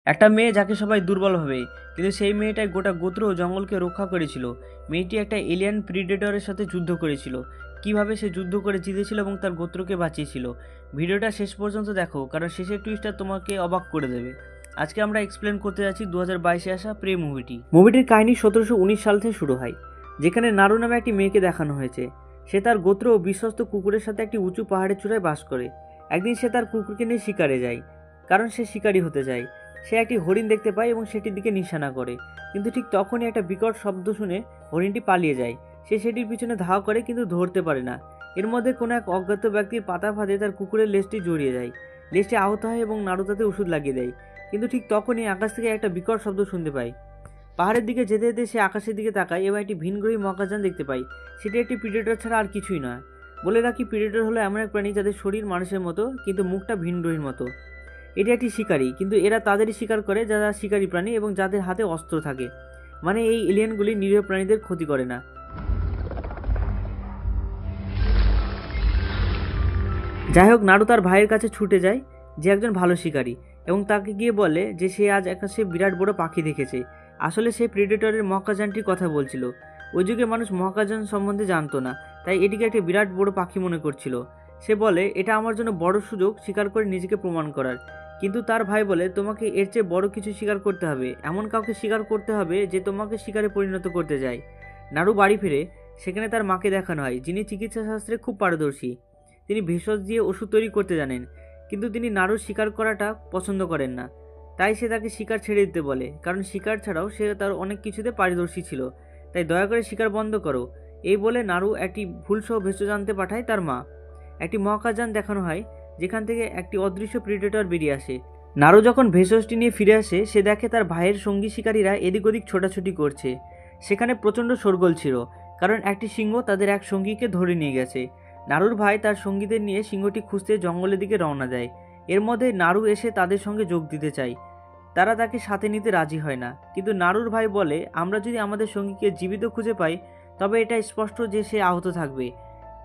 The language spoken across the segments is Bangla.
একটা মেয়ে যাকে সবাই দুর্বল ভাবে, কিন্তু সেই মেয়েটাই গোটা গোত্র ও জঙ্গলকে রক্ষা করেছিল। মেয়েটি একটা এলিয়ান প্রিডেটরের সাথে যুদ্ধ করেছিল। কিভাবে সে যুদ্ধ করে জিতেছিল এবং তার গোত্রকে বাঁচিয়েছিল। ভিডিওটা শেষ পর্যন্ত দেখো, কারণ শেষের টুইস্টটা তোমাকে অবাক করে দেবে। আজকে আমরা এক্সপ্লেন করতে যাচ্ছি 2022-এ আসা প্রে মুভিটির কাহিনী 1719 সাল থেকে শুরু হয়, যেখানে নারু নামে একটি মেয়েকে দেখানো হয়েছে। সে তার গোত্র ও বিশ্বস্ত কুকুরের সাথে একটি উঁচু পাহাড়ের চূড়ায় বাস করে। একদিন সে তার কুকুরকে নিয়ে শিকারে যায়, কারণ সে শিকারী হতে চায়। সে একটি হরিণ দেখতে পায় এবং সেটির দিকে নিশানা করে, কিন্তু ঠিক তখনই একটা বিকট শব্দ শুনে হরিণটি পালিয়ে যায়। সে সেটির পিছনে ধাওয়া করে, কিন্তু ধরতে পারে না। এর মধ্যে কোনো এক অজ্ঞাত ব্যক্তির পাতা ফাঁদে তার কুকুরের লেজটি জড়িয়ে যায়। লেজটি আহত হয় এবং নাড়ু তাতে ওষুধ লাগিয়ে দেয়। কিন্তু ঠিক তখনই আকাশ থেকে একটা বিকট শব্দ শুনতে পায়। পাহাড়ের দিকে যেতে যেতে সে আকাশের দিকে তাকায় এবং একটি ভিনগ্রহী মহাকাশযান দেখতে পায়। সেটি একটি প্রিডেটর ছাড়া আর কিছুই নয়। বলে রাখি, প্রিডেটর হলো এমন এক প্রাণী যাদের শরীর মানুষের মতো, কিন্তু মুখটা ভিনগ্রহীর মতো। এটি একটি শিকারী, কিন্তু এরা তাদেরই শিকার করে যারা শিকারী প্রাণী এবং যাদের হাতে অস্ত্র থাকে। মানে এই এলিয়েনগুলি নিরীহ প্রাণীদের ক্ষতি করে না। যাই হোক, নাড়ু তার ভাইয়ের কাছে ছুটে যায়, যে একজন ভালো শিকারী, এবং তাকে গিয়ে বলে যে সে আজ আকাশে বিরাট বড় পাখি দেখেছে। আসলে সে প্রেডেটরের মহাকাশযানটির কথা বলছিল। ওই যুগে মানুষ মহাকাশযান সম্বন্ধে জানতো না, তাই এটিকে একটি বিরাট বড় পাখি মনে করছিল। সে বলে, এটা আমার জন্য বড় সুযোগ শিকার করে নিজেকে প্রমাণ করার। কিন্তু তার ভাই বলে, তোমাকে এর চেয়ে বড় কিছু শিকার করতে হবে, এমন কাউকে শিকার করতে হবে যে তোমাকে শিকারে পরিণত করতে যায়। নাড়ু বাড়ি ফিরে, সেখানে তার মাকে দেখানো হয়, যিনি চিকিৎসা শাস্ত্রে খুব পারদর্শী। তিনি ভেষজ দিয়ে ওষুধ তৈরি করতে জানেন, কিন্তু তিনি নাড়ুর শিকার করাটা পছন্দ করেন না। তাই সে তাকে শিকার ছেড়ে দিতে বলে, কারণ শিকার ছাড়াও সে তার অনেক কিছুতে পারদর্শী ছিল। তাই দয়া করে শিকার বন্ধ করো। এই বলে নাড়ু একটি ভুলসহ ভেষজ আনতে পাঠায় তার মা। একটি মহাকাশযান দেখানো হয়, যেখান থেকে একটি অদৃশ্য প্রিডেটর বেরিয়ে আসে। নাড়ু যখন ভেষজটি নিয়ে ফিরে আসে, সে দেখে তার ভাইয়ের সঙ্গী শিকারীরা এদিক ওদিক ছোটাছুটি করছে। সেখানে প্রচণ্ড শোরগোল ছিল, কারণ একটি সিংহ তাদের এক সঙ্গীকে ধরে নিয়ে গেছে। নাড়ুর ভাই তার সঙ্গীদের নিয়ে সিংহটি খুঁজতে জঙ্গলের দিকে রওনা দেয়। এর মধ্যে নাড়ু এসে তাদের সঙ্গে যোগ দিতে চায়। তারা তাকে সাথে নিতে রাজি হয় না, কিন্তু নাড়ুর ভাই বলে, আমরা যদি আমাদের সঙ্গীকে জীবিত খুঁজে পাই, তবে এটা স্পষ্ট যে সে আহত থাকবে।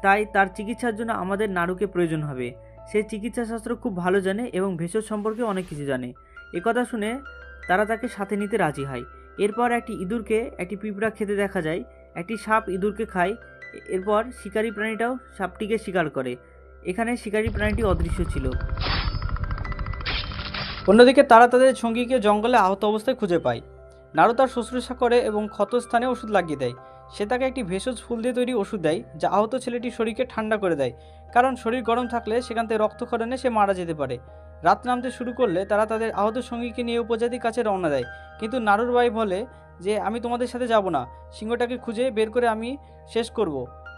তাই তার চিকিৎসার জন্য আমাদের নাড়ুকে প্রয়োজন হবে। সে চিকিৎসাশাস্ত্র খুব ভালো জানে এবং ভেষজ সম্পর্কে অনেক কিছু জানে। একথা শুনে তারা তাকে সাথে নিতে রাজি হয়। এরপর একটি ইঁদুরকে একটি পিঁপড়া খেতে দেখা যায়। একটি সাপ ইঁদুরকে খায়। এরপর শিকারী প্রাণীটাও সাপটিকে শিকার করে। এখানে শিকারী প্রাণীটি অদৃশ্য ছিল। অন্যদিকে তারা তাদের সঙ্গীকে জঙ্গলে আহত অবস্থায় খুঁজে পায়। নাড়ু তার শুশ্রূষা করে এবং ক্ষতস্থানে ওষুধ লাগিয়ে দেয়। সে তাকে একটি ভেষজ ফুল দিয়ে তৈরি ওষুধ দেয়, যা আহত ছেলেটির শরীরকে ঠান্ডা করে দেয়, কারণ শরীর গরম থাকলে সেখান থেকে রক্তক্ষরণে সে মারা যেতে পারে। রাত নামতে শুরু করলে তারা তাদের আহত সঙ্গীকে নিয়ে উপজাতির কাছে রওনা দেয়, কিন্তু নাড়ুর ভাই বলে যে আমি তোমাদের সাথে যাব না, সিংহটাকে খুঁজে বের করে আমি শেষ করব।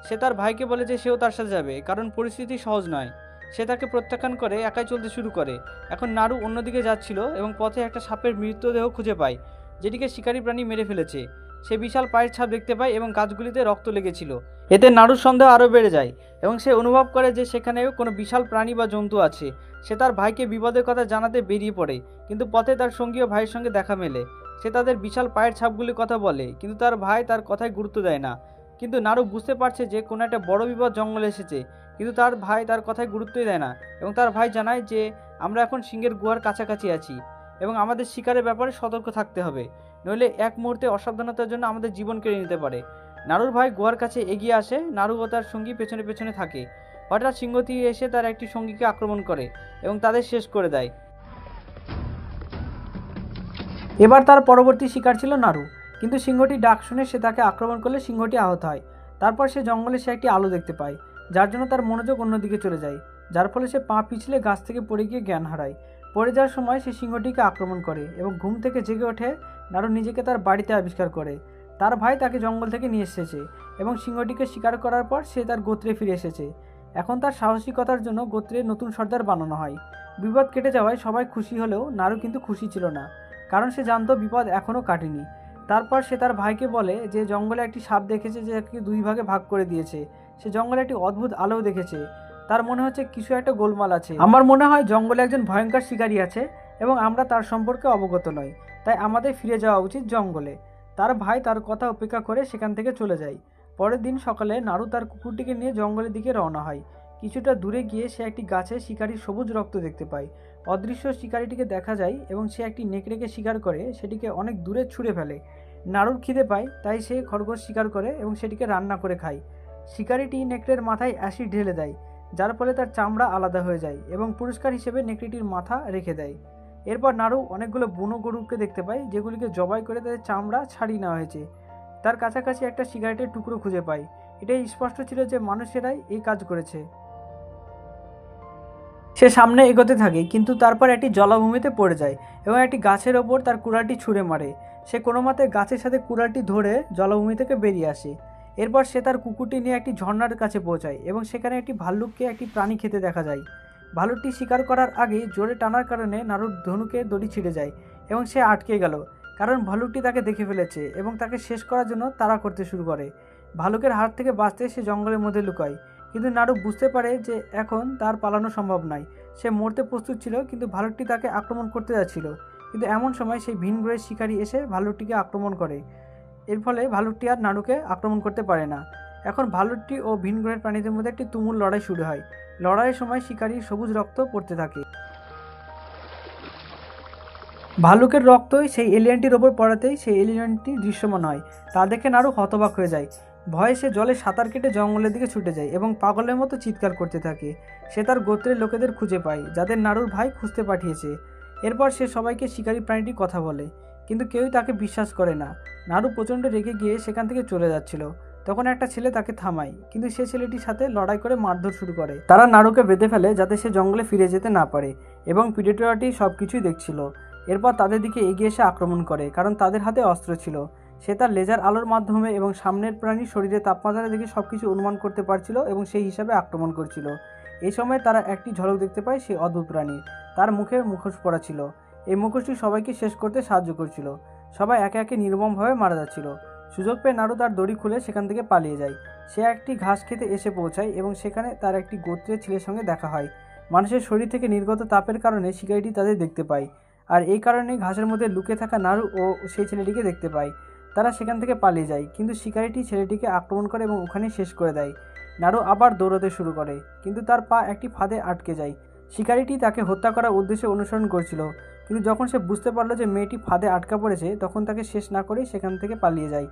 সে তার ভাইকে বলে যে সেও তার সাথে যাবে, কারণ পরিস্থিতি সহজ নয়। সে তাকে প্রত্যাখ্যান করে একাই চলতে শুরু করে। এখন নাড়ু অন্যদিকে যাচ্ছিল এবং পথে একটা সাপের মৃতদেহ খুঁজে পায়, যেটিকে শিকারী প্রাণী মেরে ফেলেছে। সে বিশাল পায়ের ছাপ দেখতে পায় এবং গাছগুলিতে রক্ত লেগেছিল। এতে নাড়ুর সন্দেহ আরও বেড়ে যায় এবং সে অনুভব করে যে সেখানে কোনো বিশাল প্রাণী বা জন্তু আছে। সে তার ভাইকে বিপদের কথা জানাতে বেরিয়ে পড়ে, কিন্তু পথে তার সঙ্গী ও ভাইয়ের সঙ্গে দেখা মেলে। সে তাদের বিশাল পায়ের ছাপগুলির কথা বলে, কিন্তু তার ভাই তার কথায় গুরুত্ব দেয় না। কিন্তু নাড়ু বুঝতে পারছে যে কোনো একটা বড় বিপদ জঙ্গলে এসেছে, কিন্তু তার ভাই তার কথায় গুরুত্বই দেয় না। এবং তার ভাই জানায় যে আমরা এখন সিংহের গুহার কাছাকাছি আছি এবং আমাদের শিকারের ব্যাপারে সতর্ক থাকতে হবে, নইলে এক মুহূর্তে অসাবধানতার জন্য আমাদের জীবন কেড়ে নিতে পারে। নাড়ুর ভাই গুহার কাছে এগিয়ে আসে। নাড়ু ও তার সঙ্গী পেছনে পেছনে থাকে। হঠাৎ সিংহটি এসে তার একটি সঙ্গীকে আক্রমণ করে এবং তাদের শেষ করে দেয়। এবার তার পরবর্তী শিকার ছিল নাড়ু, কিন্তু সিংহটি ডাক শুনে সে তাকে আক্রমণ করলে সিংহটি আহত হয়। তারপর সে জঙ্গলে সে একটি আলো দেখতে পায়, যার জন্য তার মনোযোগ অন্যদিকে চলে যায়, যার ফলে সে পা পিছলে গাছ থেকে পড়ে গিয়ে জ্ঞান হারায়। পড়ে যাওয়ার সময় সে সিংহটিকে আক্রমণ করে এবং ঘুম থেকে জেগে ওঠে। নাড়ু নিজেকে তার বাড়িতে আবিষ্কার করে। তার ভাই তাকে জঙ্গল থেকে নিয়ে এসেছে এবং সিংহটিকে শিকার করার পর সে তার গোত্রে ফিরে এসেছে। এখন তার সাহসিকতার জন্য গোত্রে নতুন সর্দার বানানো হয়। বিপদ কেটে যাওয়ায় সবাই খুশি হলেও নাড়ু কিন্তু খুশি ছিল না, কারণ সে জানতো বিপদ এখনও কাটেনি। তারপর সে তার ভাইকে বলে যে জঙ্গলে একটি সাপ দেখেছে, যে তাকে দুই ভাগে ভাগ করে দিয়েছে। সে জঙ্গলে একটি অদ্ভুত আলো দেখেছে। তার মনে হচ্ছে কিছু একটা গোলমাল আছে। আমার মনে হয় জঙ্গলে একজন ভয়ঙ্কর শিকারী আছে এবং আমরা তার সম্পর্কে অবগত নই, তাই আমাদের ফিরে যাওয়া উচিত জঙ্গলে। তার ভাই তার কথা উপেক্ষা করে সেখান থেকে চলে যায়। পরের দিন সকালে নাড়ু তার কুকুরটিকে নিয়ে জঙ্গলের দিকে রওনা হয়। কিছুটা দূরে গিয়ে সে একটি গাছে শিকারীর সবুজ রক্ত দেখতে পায়। অদৃশ্য শিকারিটিকে দেখা যায় এবং সে একটি নেকড়েকে শিকার করে সেটিকে অনেক দূরে ছুঁড়ে ফেলে। নাড়ুর খিদে পায়, তাই সে খরগোশ শিকার করে এবং সেটিকে রান্না করে খায়। শিকারিটি নেকড়ের মাথায় অ্যাসিড ঢেলে দেয়, যার ফলে তার চামড়া আলাদা হয়ে যায় এবং পুরস্কার হিসেবে নেকড়েটির মাথা রেখে দেয়। এরপর নাড়ু অনেকগুলো বুনো গরুকে দেখতে পায়, যেগুলিকে জবাই করে তাদের চামড়া ছাড়িয়ে নেওয়া হয়েছে। তার কাছাকাছি একটা সিগারেটের টুকরো খুঁজে পায়। এটাই স্পষ্ট ছিল যে মানুষেরাই এই কাজ করেছে। সে সামনে এগোতে থাকে, কিন্তু তারপর একটি জলাভূমিতে পড়ে যায় এবং একটি গাছের ওপর তার কুড়ালটি ছুঁড়ে মারে। সে কোনো মতে গাছের সাথে কুড়ালটি ধরে জলাভূমি থেকে বেরিয়ে আসে। এরপর সে তার কুকুরটি নিয়ে একটি ঝর্ণার কাছে পৌঁছায় এবং সেখানে একটি ভাল্লুককে একটি প্রাণী খেতে দেখা যায়। ভালুকটি শিকার করার আগে জোরে টানার কারণে নাড়ুর ধনুকে দড়ি ছিঁড়ে যায় এবং সে আটকে গেল, কারণ ভালুকটি তাকে দেখে ফেলেছে এবং তাকে শেষ করার জন্য তাড়া করতে শুরু করে। ভালুকের হাত থেকে বাঁচতে সে জঙ্গলের মধ্যে লুকায়, কিন্তু নাড়ু বুঝতে পারে যে এখন তার পালানো সম্ভব নয়। সে মরতে প্রস্তুত ছিল, কিন্তু ভালুকটি তাকে আক্রমণ করতে যাচ্ছিল। কিন্তু এমন সময় সেই ভিন গ্রহের শিকারী এসে ভালুকটিকে আক্রমণ করে। এর ফলে ভালুকটি আর নাড়ুকে আক্রমণ করতে পারে না। এখন ভালুকটি ও ভিন গ্রহের প্রাণীদের মধ্যে একটি তুমুল লড়াই শুরু হয়। লড়াইয়ের সময় শিকারীর সবুজ রক্ত পড়তে থাকে। ভালুকের রক্তই সেই এলিয়েনটির ওপর পড়াতেই সেই এলিয়েনটি দৃশ্যমান হয়। তা দেখে নাড়ু হতবাক হয়ে যায়। ভয়ে সে জলে সাঁতার কেটে জঙ্গলের দিকে ছুটে যায় এবং পাগলের মতো চিৎকার করতে থাকে। সে তার গোত্রের লোকেদের খুঁজে পায়, যাদের নাড়ুর ভাই খুঁজতে পাঠিয়েছে। এরপর সে সবাইকে শিকারী প্রাণীটির কথা বলে, কিন্তু কেউই তাকে বিশ্বাস করে না। নাড়ু প্রচণ্ড রেগে গিয়ে সেখান থেকে চলে যাচ্ছিল। তখন একটা ছেলে তাকে থামায়, কিন্তু সে ছেলেটির সাথে লড়াই করে মারধর শুরু করে। তারা নাড়ুকে বেঁধে ফেলে যাতে সে জঙ্গলে ফিরে যেতে না পারে, এবং প্রিডেটরটি সব কিছুই দেখছিল। এরপর তাদের দিকে এগিয়ে এসে আক্রমণ করে, কারণ তাদের হাতে অস্ত্র ছিল। সে তার লেজার আলোর মাধ্যমে এবং সামনের প্রাণীর শরীরে তাপমাত্রা দেখে সব কিছু অনুমান করতে পারছিল এবং সেই হিসাবে আক্রমণ করছিল। এই সময় তারা একটি ঝলক দেখতে পায় সেই অদ্ভুত প্রাণীর। তার মুখে মুখোশ পরা ছিল। এই মুখোশটি সবাইকে শেষ করতে সাহায্য করছিল। সবাই একে একে নির্মমভাবে মারা যাচ্ছিল। সুযোগ পেয়ে নাড়ু তার দড়ি খুলে সেখান থেকে পালিয়ে যায়। সে একটি ঘাস খেতে এসে পৌঁছায় এবং সেখানে তার একটি গোত্রের ছেলের সঙ্গে দেখা হয়। মানুষের শরীর থেকে নির্গত তাপের কারণে শিকারিটি তাদের দেখতে পায়, আর এই কারণেই ঘাসের মধ্যে লুকিয়ে থাকা নাড়ু ও সেই ছেলেটিকে দেখতে পায়। তারা সেখান থেকে পালিয়ে যায়, কিন্তু শিকারিটি ছেলেটিকে আক্রমণ করে এবং ওখানেই শেষ করে দেয়। নাড়ু আবার দৌড়াতে শুরু করে, কিন্তু তার পা একটি ফাঁদে আটকে যায়। শিকারিটি তাকে হত্যা করার উদ্দেশ্যে অনুসরণ করছিল, কিন্তু যখন সে বুঝতে পারলো যে মেয়েটি ফাঁদে আটকা পড়েছে, তখন তাকে শেষ না করেই সেখান থেকে পালিয়ে যায়।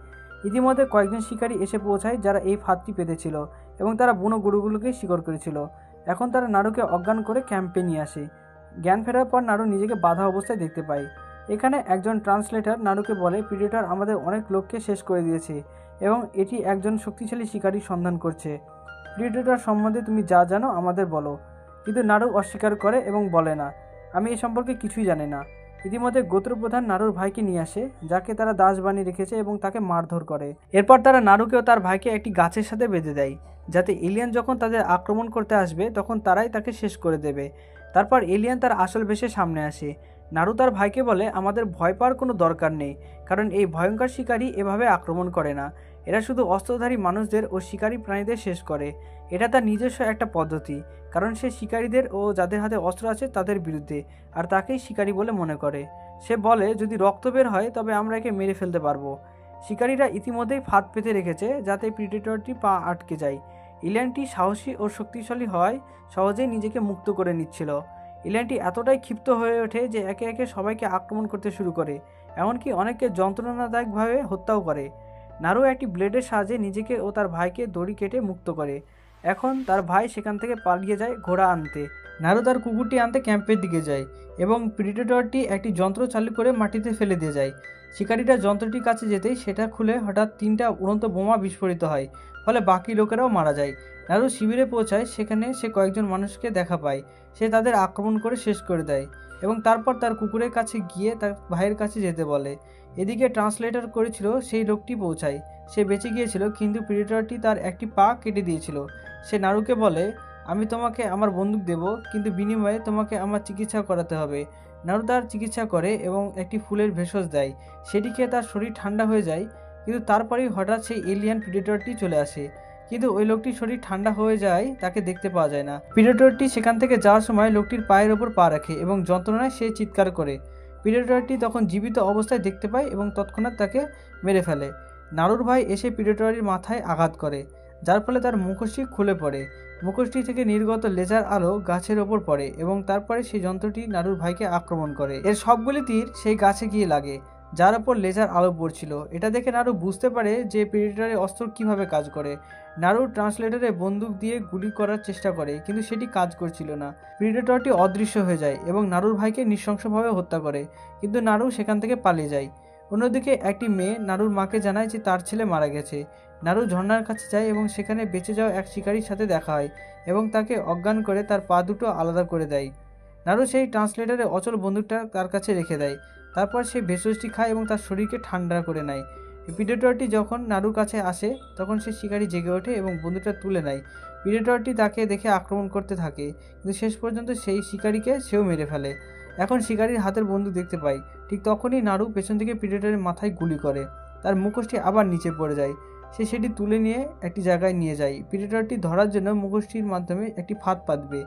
ইতিমধ্যে কয়েকজন শিকারী এসে পৌঁছায় যারা এই ফাঁদটি পেতেছিল, এবং তারা বুনো গরুগুলোকে শিকার করেছিল। এখন তারা নাড়ুকে অজ্ঞান করে ক্যাম্পে নিয়ে আসে। জ্ঞান ফেরার পর নাড়ু নিজেকে বাধা অবস্থায় দেখতে পায়। এখানে একজন ট্রান্সলেটর নাড়ুকে বলে, প্রিডেটর আমাদের অনেক লোককে শেষ করে দিয়েছে এবং এটি একজন শক্তিশালী শিকারীর সন্ধান করছে। প্রিডেটর সম্বন্ধে তুমি যা জানো আমাদের বলো। কিন্তু নাড়ু অস্বীকার করে এবং বলে না, আমি এ সম্পর্কে কিছুই জানি না। ইতিমধ্যে গোত্রপ্রধান নাড়ুর ভাইকে নিয়ে আসে, যাকে তারা দাস বানিয়ে রেখেছে, এবং তাকে মারধর করে। এরপর তারা নাড়ুকে ও তার ভাইকে একটি গাছের সাথে বেঁধে দেয়, যাতে এলিয়ান যখন তাদের আক্রমণ করতে আসবে তখন তারাই তাকে শেষ করে দেবে। তারপর এলিয়ান তার আসল বেশে সামনে আসে। নাড়ু তার ভাইকে বলে, আমাদের ভয় পাওয়ার কোনো দরকার নেই, কারণ এই ভয়ঙ্কর শিকারী এভাবে আক্রমণ করে না। এরা শুধু অস্ত্রধারী মানুষদের ও শিকারী প্রাণীদের শেষ করে। এটা তার নিজস্ব একটা পদ্ধতি, কারণ সে শিকারীদের ও যাদের হাতে অস্ত্র আছে তাদের বিরুদ্ধে, আর তাকেই শিকারী বলে মনে করে। সে বলে, যদি রক্ত বের হয় তবে আমরা একে মেরে ফেলতে পারবো। শিকারীরা ইতিমধ্যেই ফাঁদ পেতে রেখেছে যাতে প্রিডেটরটি পা আটকে যায়। এলিয়ানটি সাহসী ও শক্তিশালী হওয়ায় সহজেই নিজেকে মুক্ত করে নিচ্ছিল। এলিয়ানটি এতটাই ক্ষিপ্ত হয়ে ওঠে যে একে একে সবাইকে আক্রমণ করতে শুরু করে, এমনকি অনেককে যন্ত্রণাদায়কভাবে হত্যাও করে। নাড়ু একটি ব্লেডের সাহায্যে নিজেকে ও তার ভাইকে দড়ি কেটে মুক্ত করে। এখন তার ভাই সেখান থেকে পালিয়ে যায় ঘোড়া আনতে। নাড়ু তার কুকুরটি আনতে ক্যাম্পের দিকে যায় এবং প্রিডেটরটি একটি যন্ত্র চালু করে মাটিতে ফেলে দিয়ে যায়। শিকারীরা যন্ত্রটির কাছে যেতেই সেটা খুলে হঠাৎ 3টা উড়ন্ত বোমা বিস্ফোরিত হয়, ফলে বাকি লোকেরাও মারা যায়। নাড়ু শিবিরে পৌঁছায়, সেখানে সে কয়েকজন মানুষকে দেখা পায়। সে তাদের আক্রমণ করে শেষ করে দেয় এবং তারপর তার কুকুরের কাছে গিয়ে তার ভাইয়ের কাছে যেতে বলে। এদিকে ট্রান্সলেটর করেছিল সেই লোকটি পৌঁছায়। সে বেঁচে গিয়েছিল, কিন্তু প্রিডেটরটি তার একটি পা কেটে দিয়েছিল। সে নাড়ুকে বলে, আমি তোমাকে আমার বন্দুক দেব, কিন্তু বিনিময়ে তোমাকে আমার চিকিৎসা করাতে হবে। নাড়ু তার চিকিৎসা করে এবং একটি ফুলের ভেষজ দেয়। সেটি খেয়ে তার শরীর ঠান্ডা হয়ে যায়, কিন্তু তারপরেই হঠাৎ সেই এলিয়ান প্রিডেটরটি চলে আসে। কিন্তু ওই লোকটির শরীর ঠান্ডা হয়ে যায়, তাকে দেখতে পাওয়া যায় না। প্রিডেটরটি সেখান থেকে যাওয়ার সময় লোকটির পায়ের ওপর পা রাখে এবং যন্ত্রণায় সে চিৎকার করে। প্রিডেটরটি তখন জীবিত অবস্থায় দেখতে পায় এবং তৎক্ষণাৎ তাকে মেরে ফেলে। নাড়ুর ভাই এসে প্রিডেটরের মাথায় আঘাত করে, যার ফলে তার মুখোশটি খুলে পড়ে। মুখোশটি থেকে নির্গত লেজার আলো গাছের ওপর পড়ে এবং তারপরে সেই যন্ত্রটি নারুর ভাইকে আক্রমণ করে। এর সবগুলি তীর সেই গাছে গিয়ে লাগে, যার ওপর লেজার আলো পড়ছিল। এটা দেখে নারু বুঝতে পারে যে প্রেডেটরের অস্ত্র কিভাবে কাজ করে। নারু ট্রান্সলেটরে বন্দুক দিয়ে গুলি করার চেষ্টা করে, কিন্তু সেটি কাজ করছিল না। প্রেডেটরটি অদৃশ্য হয়ে যায় এবং নারুর ভাইকে নৃশংসভাবে হত্যা করে, কিন্তু নারু সেখান থেকে পালিয়ে যায়। অন্যদিকে একটি মেয়ে নারুর মাকে জানায় যে তার ছেলে মারা গেছে। নারু ঝর্ণার কাছে যায় এবং সেখানে বেঁচে যাওয়া এক শিকারীর সাথে দেখা হয় এবং তাকে অজ্ঞান করে তার পা দুটো আলাদা করে দেয়। নারু সেই ট্রান্সলেটরে অচল বন্দুকটা তার কাছে রেখে দেয়। তারপর সে ভেষজটি খায় এবং তার শরীরকে ঠান্ডা করে নেয়। প্রেডেটরটি যখন নারুর কাছে আসে তখন সে শিকারী জেগে ওঠে এবং বন্দুকটা তুলে নেয়। প্রেডেটরটি তাকে দেখে আক্রমণ করতে থাকে, কিন্তু শেষ পর্যন্ত সেই শিকারীকে সেও মেরে ফেলে। এখন শিকারীর হাতের বন্দুক দেখতে পাই। ঠিক তখনই নারু পেছন থেকে প্রেডেটরের মাথায় গুলি করে। তার মুখোশটি আবার নিচে পড়ে যায়। সে সেটি তুলে নিয়ে একটি জায়গায় নিয়ে যায়। প্রেডেটরটি ধরার জন্য মুখোশটির মাধ্যমে একটি ফাঁদ পাতবে।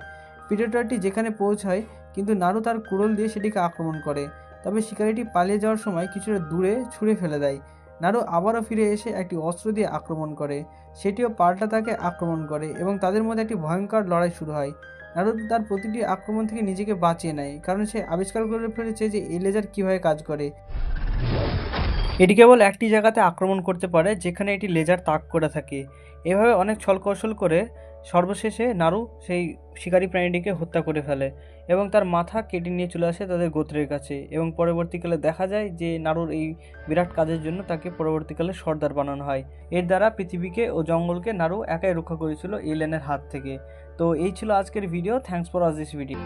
প্রেডেটরটি যেখানে পৌঁছায়, কিন্তু নারু তার কুড়োল দিয়ে সেটিকে আক্রমণ করে। তবে শিকারীটি পালিয়ে যাওয়ার সময় কিছুটা দূরে ছুঁড়ে ফেলে দেয়। নারু আবারও ফিরে এসে একটি অস্ত্র দিয়ে আক্রমণ করে। সেটিও পাল্টা তাকে আক্রমণ করে এবং তাদের মধ্যে একটি ভয়ঙ্কর লড়াই শুরু হয়। নারু তার প্রতিটি আক্রমণ থেকে নিজেকে বাঁচিয়ে নেয়, কারণ সে আবিষ্কার করে ফেলেছে যে এই লেজার কীভাবে কাজ করে। এটি কেবল একটি জায়গাতে আক্রমণ করতে পারে যেখানে এটি লেজার তাক করে থাকে। এভাবে অনেক ছলকৌশল করে সর্বশেষে নারু সেই শিকারী প্রাণীটিকে হত্যা করে ফেলে এবং তার মাথা কেটে নিয়ে চলে আসে তাদের গোত্রের কাছে। এবং পরবর্তীকালে দেখা যায় যে নারুর এই বিরাট কাজের জন্য তাকে পরবর্তীকালে সর্দার বানানো হয়। এর দ্বারা পৃথিবীকে ও জঙ্গলকে নারু একাই রক্ষা করেছিল এলিয়েনের হাত থেকে। তো এই ছিল আজকের video. Thanks for watch this video.